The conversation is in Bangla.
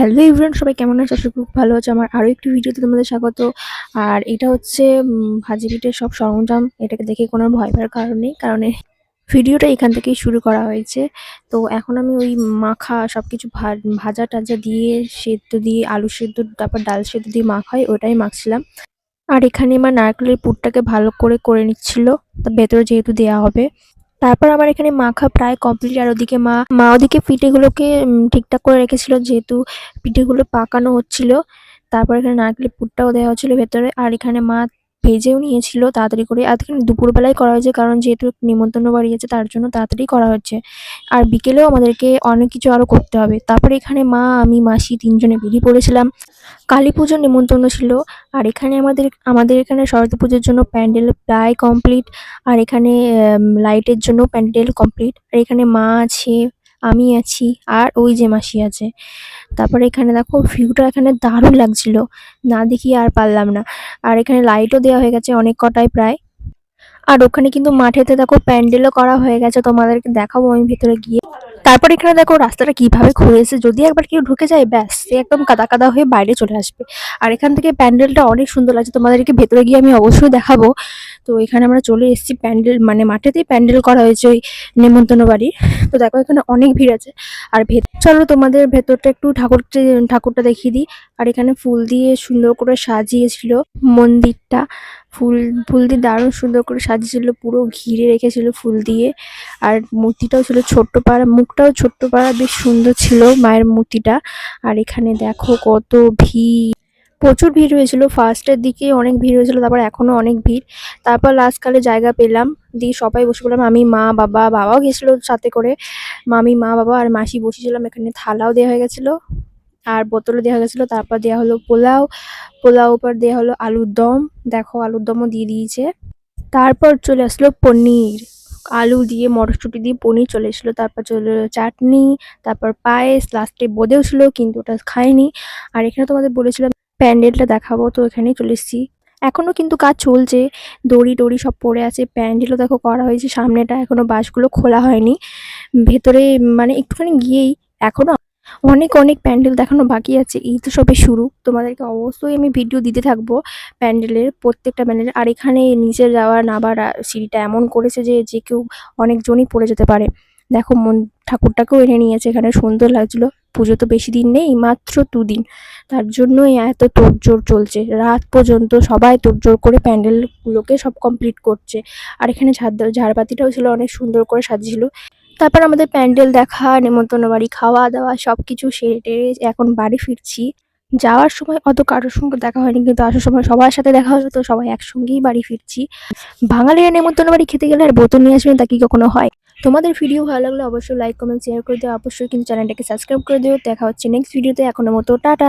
হ্যালো এভরিওয়ান, সবাই কেমন আছো? আশা করি খুব ভালো আছো। আমার আরো একটি ভিডিওতে তোমাদের স্বাগত। আর এটা হচ্ছে ভাজি পিঠের সব সরঞ্জাম। এটাকে দেখে কোনো ভয় পাওয়ার কারণ নেই, কারণ এই ভিডিওটা এখান থেকেই শুরু করা হয়েছে। তো এখন আমি ওই মাখা সবকিছু ভাজা টাজা দিয়ে, সেদ্ধ দিয়ে, আলু সেদ্ধ, তারপর ডাল সেদ্ধ দিয়ে মাখাই, ওটাই মাখছিলাম। আর এখানে আমার নারকেলের পুরটাকে ভালো করে করে নিচ্ছিল, তো ভেতরে যেহেতু দেওয়া হবে। তারপর আমার এখানে মাখা প্রায় কমপ্লিট। আর ওদিকে মা ওদিকে পিঠেগুলোকে ঠিকঠাক করে রেখেছিল, যেহেতু পিঠেগুলো পাকানো হচ্ছিল। তারপর এখানে নারকেলের পুরটাও দেওয়া হচ্ছিল ভেতরে। আর এখানে মা ভেজেও নিয়েছিল তাড়াতাড়ি করে। আর এখানে দুপুরবেলায় করা হয়েছে, কারণ যেহেতু নিমন্ত্রণ বাড়ি আছে, তার জন্য তাড়াতাড়ি করা হচ্ছে। আর বিকেলেও আমাদেরকে অনেক কিছু আরো করতে হবে। তারপরে এখানে মা, আমি, মাসি তিনজনে বেরিয়ে পড়েছিলাম। কালী পুজোর নেমন্তন্ন ছিল। আর এখানে আমাদের এখানে সরস্বতী পুজোর জন্য প্যান্ডেল প্রায় কমপ্লিট। আর এখানে লাইটের জন্য প্যান্ডেল কমপ্লিট। আর এখানে মা আছে, আমি আছি, আর ওই যে মাসি আছে। তারপরে এখানে দেখো ভিউটা এখানে দারুণ লাগছিল, না দেখিয়ে আর পারলাম না। আর এখানে লাইটও দেওয়া হয়ে গেছে অনেক কটায় প্রায়। আর ওখানে কিন্তু মাঠেতে দেখো প্যান্ডেলও করা হয়ে গেছে, তোমাদেরকে দেখাবো আমি ভেতরে গিয়ে। তারপর এখানে দেখো রাস্তাটা কিভাবে খুঁড়েছে, যদি একবার কেউ ঢুকে যায় ব্যাস সে একদম কাদা কাদা হয়ে বাইরে চলে আসবে। আর এখান থেকে প্যান্ডেলটা অনেক সুন্দর লাগছে, তোমাদেরকে ভেতরে গিয়ে আমি অবশ্যই দেখাবো। তো এখানে আমরা চলে এসেছি প্যান্ডেল, মানে মাঠেতেই প্যান্ডেল করা হয়েছে ওই নেমন্তন্ন বাড়ির। তো দেখো এখানে অনেক ভিড় আছে। আর চলো তোমাদের ভেতরটা একটু ঠাকুরটা দেখিয়ে দিই। আর এখানে ফুল দিয়ে সুন্দর করে সাজিয়েছিল মন্দিরটা। ফুল ফুল দিয়ে দারুণ সুন্দর করে সাজিয়েছিল, পুরো ঘিরে রেখেছিল ফুল দিয়ে। আর মূর্তিটাও ছিল ছোট্ট পাড়া, মুখটাও ছোট্ট পাড়া, বেশ সুন্দর ছিল মায়ের মূর্তিটা। আর এখানে দেখো কত ভিড়, প্রচুর ভিড় হয়েছিল। ফার্স্টের দিকে অনেক ভিড় হয়েছিল, তারপর এখনো অনেক ভিড়। তারপর লাস্টকালে জায়গা পেলাম, দিয়ে সবাই বসে পড়লাম। আমি, মা, বাবাও গেছিল সাথে করে। মামি, মা, বাবা আর মাসি বসেছিলাম। এখানে থালাও দেওয়া হয়ে গেছিল, আর বোতলও দেওয়া গেছিলো। তারপর দেওয়া হলো পোলাও পর দেওয়া হলো আলুর দম। দেখো আলুর দমও দিয়ে দিয়েছে। তারপর চলে আসলো পনির, আলু দিয়ে মটরশুঁটি দিয়ে পনির চলে এসেছিলো। তারপর চলে এলো চাটনি, তারপর পায়েস, লাস্টে বোঁদেও ছিল, কিন্তু ওটা খাইনি। আর এখানে তোমাদের বলেছিলাম প্যান্ডেলটা দেখাবো, তো এখানেই চলে এসেছি। এখনো কিন্তু কাজ চলছে, দড়ি টড়ি সব পড়ে আছে। প্যান্ডেলও দেখো করা হয়েছে, সামনেটা এখনো বাঁশগুলো খোলা হয়নি। ভেতরে মানে একটুখানি গিয়েই এখনো অনেক অনেক প্যান্ডেল দেখানো বাকি আছে, এই তো সবে শুরু। তোমাদেরকে অবশ্যই আমি ভিডিও দিতে থাকবো প্যান্ডেলের, প্রত্যেকটা প্যান্ডেলের। আর এখানে নিচে যাওয়ার নাবার সিঁড়িটা এমন করেছে যে যে কেউ অনেকজনই পড়ে যেতে পারে। দেখো ঠাকুরটাকেও এনে নিয়েছে এখানে, সুন্দর লাগছিল। পুজো তো বেশি দিন নেই, মাত্র 2 দিন, তার জন্যই এত তোড়জোড় চলছে। রাত পর্যন্ত সবাই তোড়জোড় করে প্যান্ডেলগুলোকে সব কমপ্লিট করছে। আর এখানে ঝাড়বাতিটাও ছিল, অনেক সুন্দর করে সাজিয়েছিল। তারপর আমাদের প্যান্ডেল দেখা, নেমন্তন্ন বাড়ি, খাওয়া দাওয়া সবকিছু সেরে টেরে এখন বাড়ি ফিরছি। যাওয়ার সময় অত কারোর সঙ্গে দেখা হয়নি, কিন্তু আসার সময় সবার সাথে দেখা হলো, তো সবাই একসঙ্গেই বাড়ি ফিরছি। বাঙালিরা নেমন্তন্ন বাড়ি খেতে গেলে আর বোতল নিয়ে আসবেন, তা কি কখনো হয়? তোমাদের ভিডিও ভালো লাগলে অবশ্যই লাইক কমেন্ট শেয়ার করে দিও, অবশ্যই কিন্তু চ্যানেলটাকে সাবস্ক্রাইব করে দিও। দেখা হচ্ছে নেক্সট ভিডিওতে, এখনো মতো টাটা।